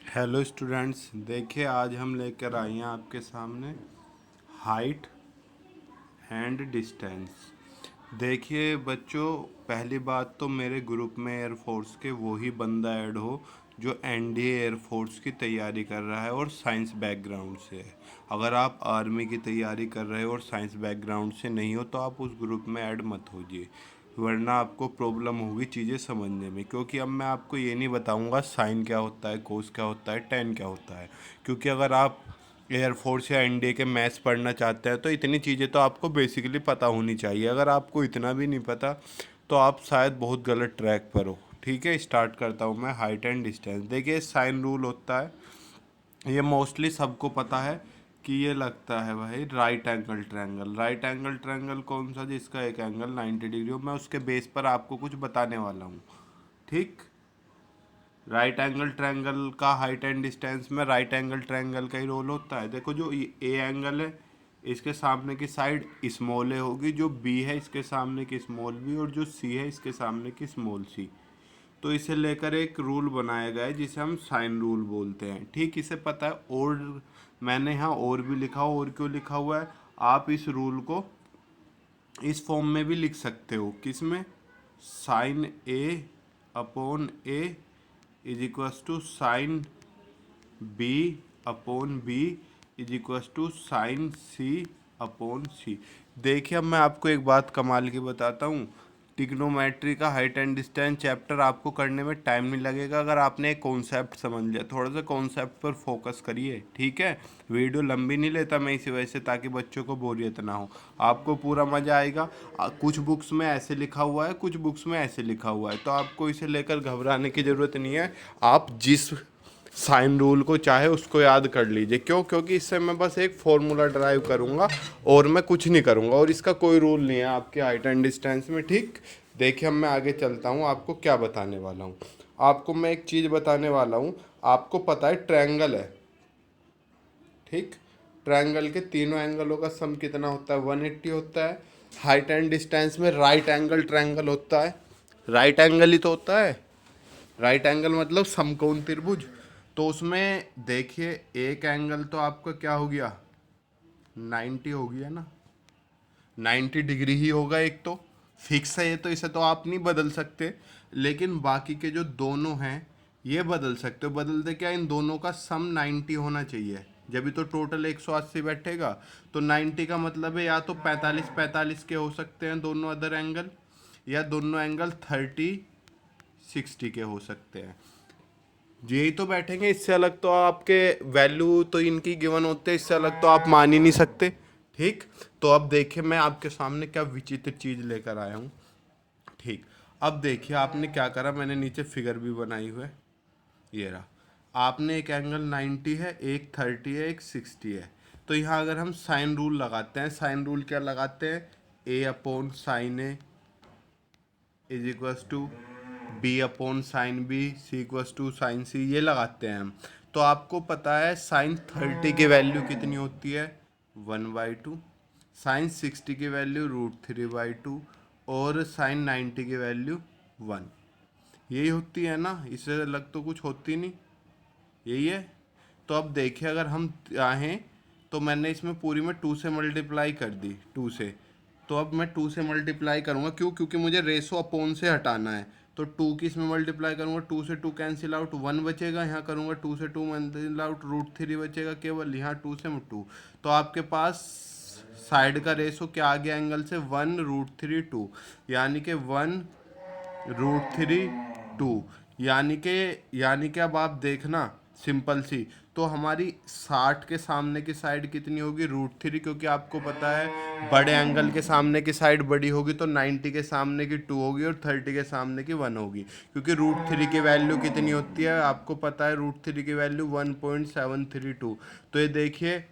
Hello students, देखिए आज हम लेकर आए हैं आपके सामने हाइट एंड डिस्टेंस। देखिए बच्चों, पहली बात तो मेरे ग्रुप में एयरफोर्स के वही बंदा ऐड हो जो एनडीए एयरफोर्स की तैयारी कर रहा है और साइंस बैकग्राउंड से है। अगर आप आर्मी की तैयारी कर रहे हो और साइंस बैकग्राउंड से नहीं हो तो आप उस ग्रुप में ऐड मत होइए, वरना आपको प्रॉब्लम होगी चीज़ें समझने में। क्योंकि अब मैं आपको ये नहीं बताऊंगा साइन क्या होता है, कोस क्या होता है, टेन क्या होता है। क्योंकि अगर आप एयरफोर्स या एनडीए के मैथ्स पढ़ना चाहते हैं तो इतनी चीज़ें तो आपको बेसिकली पता होनी चाहिए। अगर आपको इतना भी नहीं पता तो आप शायद बहुत गलत ट्रैक पर हो। ठीक है, स्टार्ट करता हूँ मैं। हाइट एंड डिस्टेंस, देखिए साइन रूल होता है, ये मोस्टली सबको पता है कि ये लगता है भाई right angle triangle. Right angle triangle कौन सा, जिसका एक एंगल 90 डिग्री हो। मैं उसके बेस पर आपको कुछ बताने वाला हूँ। ठीक, राइट एंगल ट्रायंगल का हाइट एंड डिस्टेंस में राइट एंगल ट्रायंगल का ही रोल होता है। देखो, जो ए एंगल है इसके सामने की साइड स्मॉल ए होगी, जो बी है इसके सामने की स्मॉल बी, और जो सी है इसके सामने की स्मॉल सी। तो इसे लेकर एक रूल बनाया गया है जिसे हम साइन रूल बोलते हैं। ठीक, इसे पता है। और मैंने यहाँ और भी लिखा हो, और क्यों लिखा हुआ है, आप इस रूल को इस फॉर्म में भी लिख सकते हो। किस में, sine A upon A is equals to sine B upon B is equals to sine C upon C. देखिए, अब मैं आपको एक बात कमाल की बताता हूँ। टिग्नोमेट्री का हाइट एंड डिस्टेंस चैप्टर आपको करने में टाइम नहीं लगेगा अगर आपने एक कॉन्सेप्ट समझ लिया। थोड़ा सा कॉन्सेप्ट पर फोकस करिए, ठीक है। वीडियो लंबी नहीं लेता मैं इसी वजह से, ताकि बच्चों को बोरियत ना हो, आपको पूरा मज़ा आएगा। कुछ बुक्स में ऐसे लिखा हुआ है, कुछ बुक्स में ऐसे लिखा हुआ है, तो आपको इसे लेकर घबराने की ज़रूरत नहीं है। आप जिस साइन रूल को चाहे उसको याद कर लीजिए। क्यों? क्योंकि इससे मैं बस एक फॉर्मूला ड्राइव करूंगा और मैं कुछ नहीं करूंगा, और इसका कोई रूल नहीं है आपके हाइट एंड डिस्टेंस में। ठीक, देखिए अब मैं आगे चलता हूँ, आपको क्या बताने वाला हूँ। आपको मैं एक चीज़ बताने वाला हूँ। आपको पता है ट्रायंगल है, ठीक। ट्रायंगल के तीनों एंगलों का सम कितना होता है, 180 होता है। हाइट एंड डिस्टेंस में राइट एंगल ट्रायंगल होता है, राइट एंगल ही तो होता है। राइट एंगल मतलब समकोण त्रिभुज। तो उसमें देखिए एक एंगल तो आपका क्या हो गया, 90 हो गया ना, 90 डिग्री ही होगा। एक तो फिक्स है ये, तो इसे तो आप नहीं बदल सकते। लेकिन बाकी के जो दोनों हैं ये बदल सकते हो। बदलते क्या, इन दोनों का सम 90 होना चाहिए, जब तो टोटल 180 बैठेगा। तो 90 का मतलब है या तो 45 45 के हो सकते हैं दोनों अदर एंगल, या दोनों एंगल 30 60 के हो सकते हैं। यही तो बैठेंगे, इससे अलग तो आपके वैल्यू तो इनकी गिवन होते हैं, इससे अलग तो आप मान ही नहीं सकते। ठीक, तो अब देखिए मैं आपके सामने क्या विचित्र चीज़ लेकर आया हूँ। ठीक, अब देखिए आपने क्या करा, मैंने नीचे फिगर भी बनाई हुई है, ये रहा। आपने एक एंगल 90 है, एक 30 है, एक 60 है। तो यहाँ अगर हम साइन रूल लगाते हैं, साइन रूल क्या लगाते हैं, A upon sine A is equals to B upon sine B C equals to sine C, ये लगाते हैं हम। तो आपको पता है साइन 30 की वैल्यू कितनी होती है, 1/2। साइन 60 की वैल्यू √3/2, और साइन 90 की वैल्यू 1। यही होती है ना, इससे अलग तो कुछ होती नहीं, यही है। तो अब देखिए अगर हम चाहें तो मैंने इसमें पूरी में 2 से मल्टीप्लाई कर दी, 2 से। तो अब मैं 2 से मल्टीप्लाई करूँगा, क्यों? क्योंकि मुझे रेसो अपॉन से हटाना है। तो 2 की इसमें मल्टीप्लाई करूँगा, 2 से 2 कैंसिल आउट, 1 बचेगा। यहाँ करूँगा 2 से 2 कैंसिल आउट, √3 बचेगा केवल। यहाँ 2 से 2। तो आपके पास साइड का रेसो क्या आ गया एंगल से, 1 √3 2, यानी कि 1 √3 2। यानी कि अब आप देखना, सिंपल सी। तो हमारी 60 के सामने की साइड कितनी होगी, √3, क्योंकि आपको पता है बड़े एंगल के सामने की साइड बड़ी होगी, तो 90 के सामने की 2 होगी और 30 के सामने की 1 होगी। क्योंकि √3 की वैल्यू कितनी होती है आपको पता है, √3 की वैल्यू 1.732। तो ये देखिए,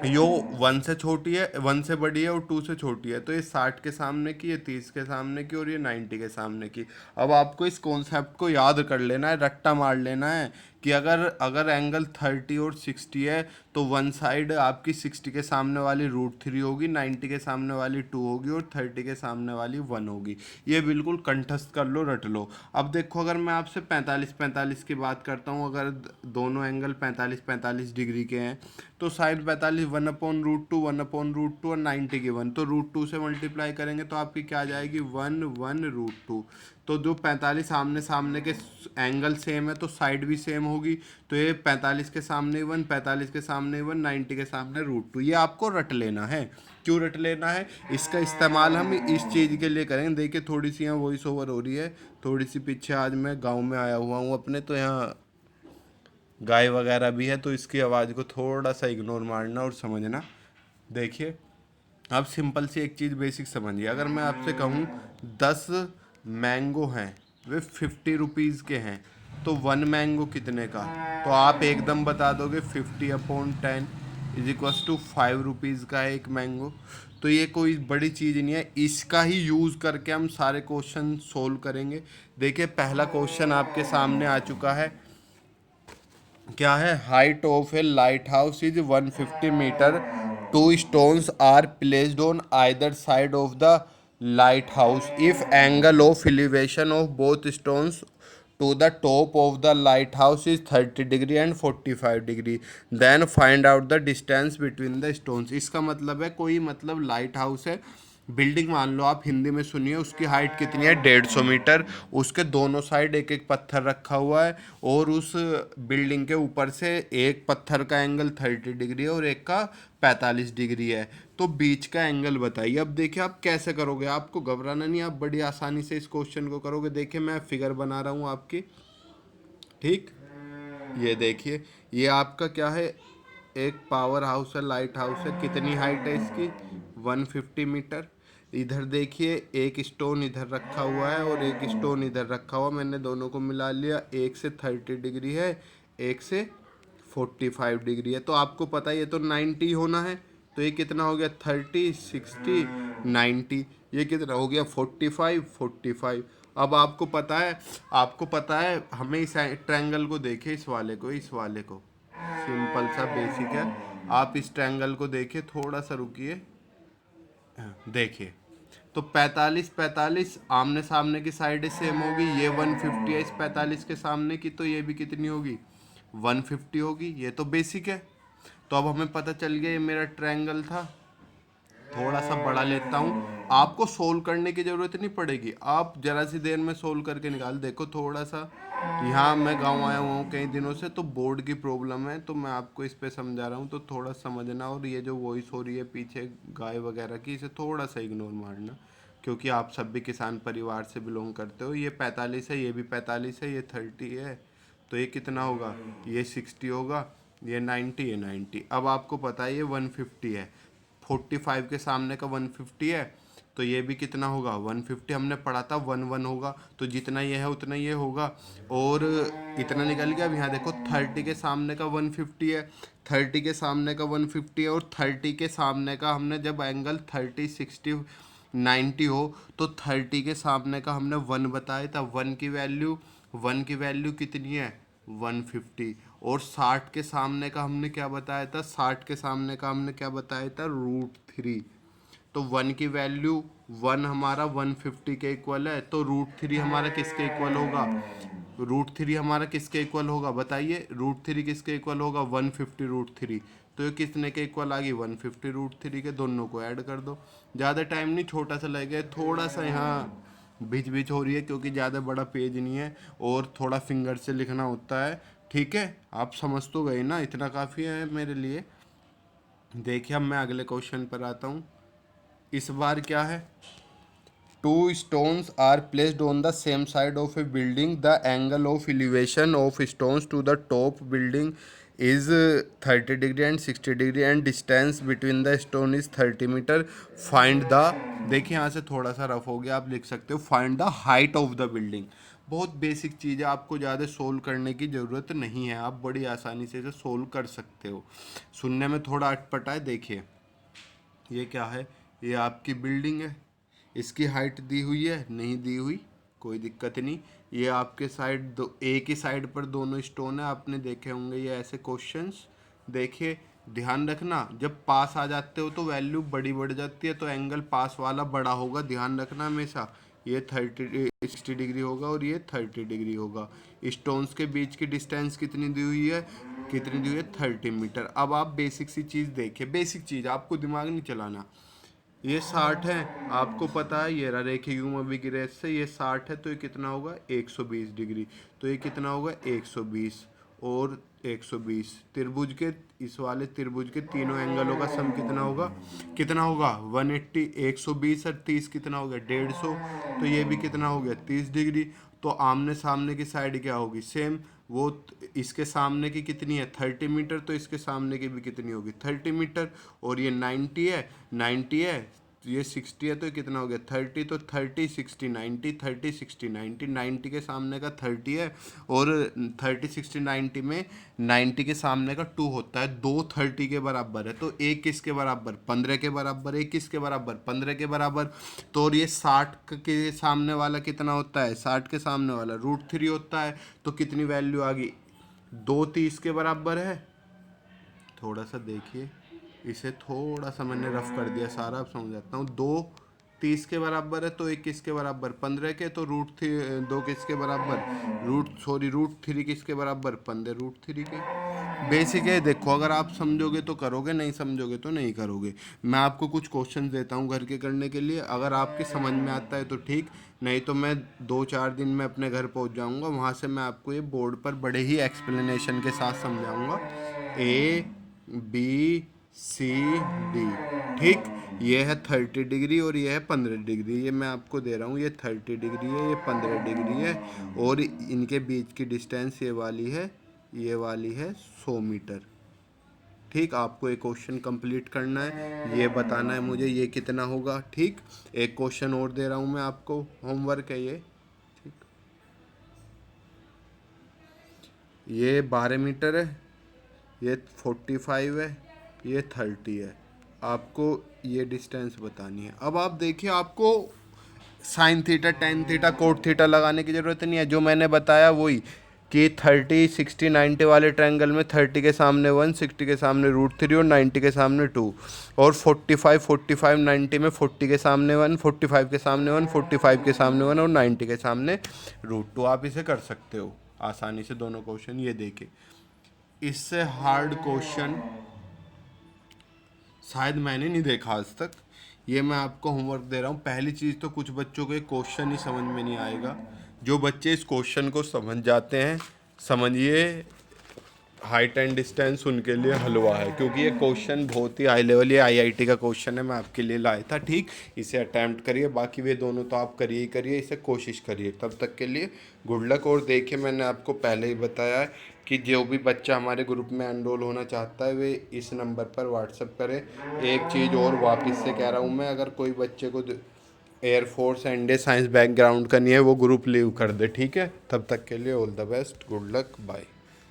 यो 1 से छोटी है, 1 से बड़ी है और 2 से छोटी है। तो ये 60 के सामने की, ये 30 के सामने की, और ये 90 के सामने की। अब आपको इस कॉन्सेप्ट को याद कर लेना है, रट्टा मार लेना है कि अगर अगर एंगल 30 और 60 है तो वन साइड आपकी 60 के सामने वाली √3 होगी, 90 के सामने वाली 2 होगी और 30 के सामने वाली 1 होगी। ये बिल्कुल कंठस्थ कर लो, रट लो। अब देखो, अगर मैं आपसे 45 की बात करता हूँ, अगर दोनों एंगल 45 डिग्री के हैं तो साइड 45 1/√2 1/√2 और 90 की 1, तो √2 से मल्टीप्लाई करेंगे तो आपकी क्या आ जाएगी 1 √2। तो जो 45 सामने सामने के एंगल सेम है तो साइड भी सेम होगी, तो ये 45 के सामने 1, 45 के सामने 1, 90 के सामने √2। ये आपको रट लेना है। क्यों रट लेना है? इसका इस्तेमाल हम इस चीज़ के लिए करेंगे। देखिए थोड़ी सी यहाँ वॉइस ओवर हो रही है, थोड़ी सी पीछे आज मैं गांव में आया हुआ हूँ अपने, तो यहाँ गाय वगैरह भी है, तो इसकी आवाज़ को थोड़ा सा इग्नोर मारना और समझना। देखिए अब सिंपल सी एक चीज़ बेसिक समझिए, अगर मैं आपसे कहूँ 10 मैंगो हैं, वे 50 रुपीज़ के हैं, तो 1 मैंगो कितने का? तो आप एकदम बता दोगे 50/10 = 5 रुपीज़ का है एक मैंगो। तो ये कोई बड़ी चीज़ नहीं है, इसका ही यूज़ करके हम सारे क्वेश्चन सोल्व करेंगे। देखिए पहला क्वेश्चन आपके सामने आ चुका है, क्या है? Height of a lighthouse is 150 metre, 2 stones are placed on either side of the lighthouse if angle of elevation of both stones to the top of the lighthouse is 30 degree and 45 degree, then find out the distance between the stones. इसका मतलब है, कोई मतलब light house है, building मान लो आप, हिंदी में सुनिए, उसकी हाइट कितनी है 150 मीटर, उसके दोनों साइड एक एक पत्थर रखा हुआ है और उस बिल्डिंग के ऊपर से एक पत्थर का एंगल 30 डिग्री है और एक का 45 डिग्री है, तो बीच का एंगल बताइए। अब देखिए आप कैसे करोगे, आपको घबराना नहीं, आप बड़ी आसानी से इस क्वेश्चन को करोगे। देखिए मैं फिगर बना रहा हूँ आपकी, ठीक, ये देखिए, ये आपका क्या है, एक पावर हाउस है, लाइट हाउस है। कितनी हाइट है इसकी? 150 मीटर। इधर देखिए एक स्टोन इधर रखा हुआ है और एक स्टोन इधर रखा हुआ, मैंने दोनों को मिला लिया, एक से 30 डिग्री है, एक से 45 डिग्री है। तो आपको पता है ये तो 90 होना है, तो ये कितना हो गया 30 60 90, ये कितना हो गया 45 45। अब आपको पता है हमें इस ट्रायंगल को देखे, इस वाले को, इस वाले को, सिंपल सा बेसिक है। आप इस ट्रायंगल को देखिए, थोड़ा सा रुकिए, देखिए तो 45 45 आमने सामने की साइड सेम होगी, ये 150 है इस 45 के सामने की, तो ये भी कितनी होगी 150 होगी। ये तो बेसिक है। तो अब हमें पता चल गया ये मेरा ट्रायंगल था। थोड़ा सा बड़ा लेता हूँ, आपको सोल्व करने की ज़रूरत नहीं पड़ेगी, आप ज़रा सी देर में सोल्व करके निकाल। देखो थोड़ा सा, यहाँ मैं गांव आया हुआ हूँ कई दिनों से, तो बोर्ड की प्रॉब्लम है, तो मैं आपको इस पे समझा रहा हूँ, तो थोड़ा समझना। और ये जो वॉइस हो रही है पीछे गाय वगैरह की, इसे थोड़ा सा इग्नोर मारना, क्योंकि आप सब भी किसान परिवार से बिलोंग करते हो। ये 45 है, ये भी 45 है, ये 30 है, तो ये कितना होगा, ये 60 होगा, ये 90, ये 90। अब आपको पता है ये 150 है, 45 के सामने का 150 है, तो ये भी कितना होगा 150। हमने पढ़ा था 1 1 होगा, तो जितना ये है उतना ये होगा, और इतना निकल गया। अब यहाँ देखो 30 के सामने का 150 है, 30 के सामने का 150 है, और 30 के सामने का हमने जब एंगल 30 60 90 हो, तो 30 के सामने का हमने 1 बताया था, 1 की वैल्यू कितनी है 150। और 60 के सामने का हमने क्या बताया था, 60 के सामने का हमने क्या बताया था √3। तो 1 की वैल्यू 1 हमारा 150 के इक्वल है, तो √3 हमारा किसके इक्वल होगा, √3 हमारा किसके इक्वल होगा बताइए, √3 किसके इक्वल होगा 150 √3। तो ये कितने के इक्वल आ गई 150 √3 के, दोनों को ऐड कर दो। ज़्यादा टाइम नहीं, छोटा सा लगेगा, थोड़ा सा यहाँ बीच बीच हो रही है क्योंकि ज़्यादा बड़ा पेज नहीं है और थोड़ा फिंगर से लिखना होता है, ठीक है। आप समझ तो गए ना, इतना काफ़ी है मेरे लिए। देखिए अब मैं अगले क्वेश्चन पर आता हूँ। इस बार क्या है, 2 stones are placed on the same side of a building, the angle of elevation of stones to the top building is 30 degree and 60 degree and distance between the stone is 30 metre, find the. देखिए यहाँ से थोड़ा सा rough हो गया, आप लिख सकते हो find the height of the building. बहुत बेसिक चीज़ है, आपको ज़्यादा सोल्व करने की ज़रूरत नहीं है, आप बड़ी आसानी से इसे सोल्व कर सकते हो। सुनने में थोड़ा अटपटा है। देखिए ये क्या है, ये आपकी बिल्डिंग है, इसकी हाइट दी हुई है, नहीं दी हुई कोई दिक्कत नहीं। ये आपके साइड दो, एक ही साइड पर दोनों स्टोन है, आपने देखे होंगे ये ऐसे क्वेश्चंस। देखिए ध्यान रखना, जब पास आ जाते हो तो वैल्यू बड़ी बढ़ जाती है, तो एंगल पास वाला बड़ा होगा, ध्यान रखना हमेशा। ये 60 डिग्री होगा और ये 30 डिग्री होगा। स्टोन्स के बीच की डिस्टेंस कितनी दी हुई है, 30 मीटर। अब आप बेसिक सी चीज़ देखिए, बेसिक चीज़, आपको दिमाग नहीं चलाना। ये 60 है, आपको पता है ये रेखीय घुमाव की रेस से ये 60 है, तो ये कितना होगा 120 डिग्री। तो ये कितना होगा 120 और 120। त्रिभुज के, इस वाले त्रिभुज के तीनों एंगलों का सम कितना होगा, कितना होगा 180। 120 और 30 कितना हो गया 150। तो ये भी कितना हो गया 30 डिग्री। तो आमने सामने की साइड क्या होगी सेम, वो इसके सामने की कितनी है 30 मीटर, तो इसके सामने की भी कितनी होगी 30 मीटर। और ये 90 है, 90 है, ये 60 है, तो ये कितना हो गया 30। तो 30 60 90, 30 60 90, 90 के सामने का 30 है, और 30 60 90 में 90 के सामने का 2 होता है, दो 30 के बराबर है। तो एक किसके बराबर 15 के बराबर, एक किसके बराबर 15 के बराबर। तो और ये 60 के सामने वाला कितना होता है, 60 के सामने वाला √3 होता है। तो कितनी वैल्यू आ गई, 2 30 के बराबर है। थोड़ा सा देखिए, इसे थोड़ा सा मैंने रफ कर दिया सारा, अब समझ आता हूँ। 2 30 के बराबर है, तो एक किसके बराबर 15 के, तो √2 किसके बराबर √3 किसके बराबर 15 √3 के। बेसिक है, देखो अगर आप समझोगे तो करोगे, नहीं समझोगे तो नहीं करोगे। मैं आपको कुछ क्वेश्चन देता हूँ घर के करने के लिए, अगर आपके समझ में आता है तो ठीक, नहीं तो मैं 2-4 दिन में अपने घर पहुँच जाऊँगा, वहाँ से मैं आपको ये बोर्ड पर बड़े ही एक्सप्लेनेशन के साथ समझाऊँगा। ABCD, ठीक। ये है 30 डिग्री और ये है 15 डिग्री, ये मैं आपको दे रहा हूँ, ये 30 डिग्री है, ये 15 डिग्री है, और इनके बीच की डिस्टेंस ये वाली है, ये वाली है 100 मीटर। ठीक, आपको एक क्वेश्चन कंप्लीट करना है, ये बताना है मुझे ये कितना होगा। ठीक, एक क्वेश्चन और दे रहा हूँ मैं आपको, होमवर्क है ये। ठीक, ये 12 मीटर है, ये 45 है, ये 30 है। आपको ये डिस्टेंस बतानी है। अब आप देखिए, आपको sine theta, tan theta, cot theta लगाने की ज़रूरत नहीं है, जो मैंने बताया वही, कि 30 60 90 वाले ट्रायंगल में 30 के सामने 1, 60 के सामने √3 और 90 के सामने 2, और 45 90 में 40 के सामने 1, 45 के सामने 1, 45 के सामने 1 और 90 के सामने √2। आप इसे कर सकते हो आसानी से दोनों क्वेश्चन। ये देखिए, इससे हार्ड क्वेश्चन शायद मैंने नहीं देखा आज तक। ये मैं आपको होमवर्क दे रहा हूँ। पहली चीज़ तो कुछ बच्चों को ये क्वेश्चन ही समझ में नहीं आएगा। जो बच्चे इस क्वेश्चन को समझ जाते हैं, समझिए हाइट एंड डिस्टेंस उनके लिए हलवा है, क्योंकि ये क्वेश्चन बहुत ही हाई लेवल, ये आईआईटी का क्वेश्चन है, मैं आपके लिए लाया था। ठीक, इसे अटैम्प्ट करिए, बाकी वे दोनों तो आप करिए ही करिए, इसे कोशिश करिए। तब तक के लिए गुड लक। और देखिए, मैंने आपको पहले ही बताया है कि जो भी बच्चा हमारे ग्रुप में एनरोल होना चाहता है वे इस नंबर पर व्हाट्सअप करे। एक चीज़ और वापस से कह रहा हूँ मैं, अगर कोई बच्चे को एयरफोर्स एंड साइंस बैकग्राउंड का नहीं है, वो ग्रुप लीव कर दे। ठीक है, तब तक के लिए all the best, good luck, bye.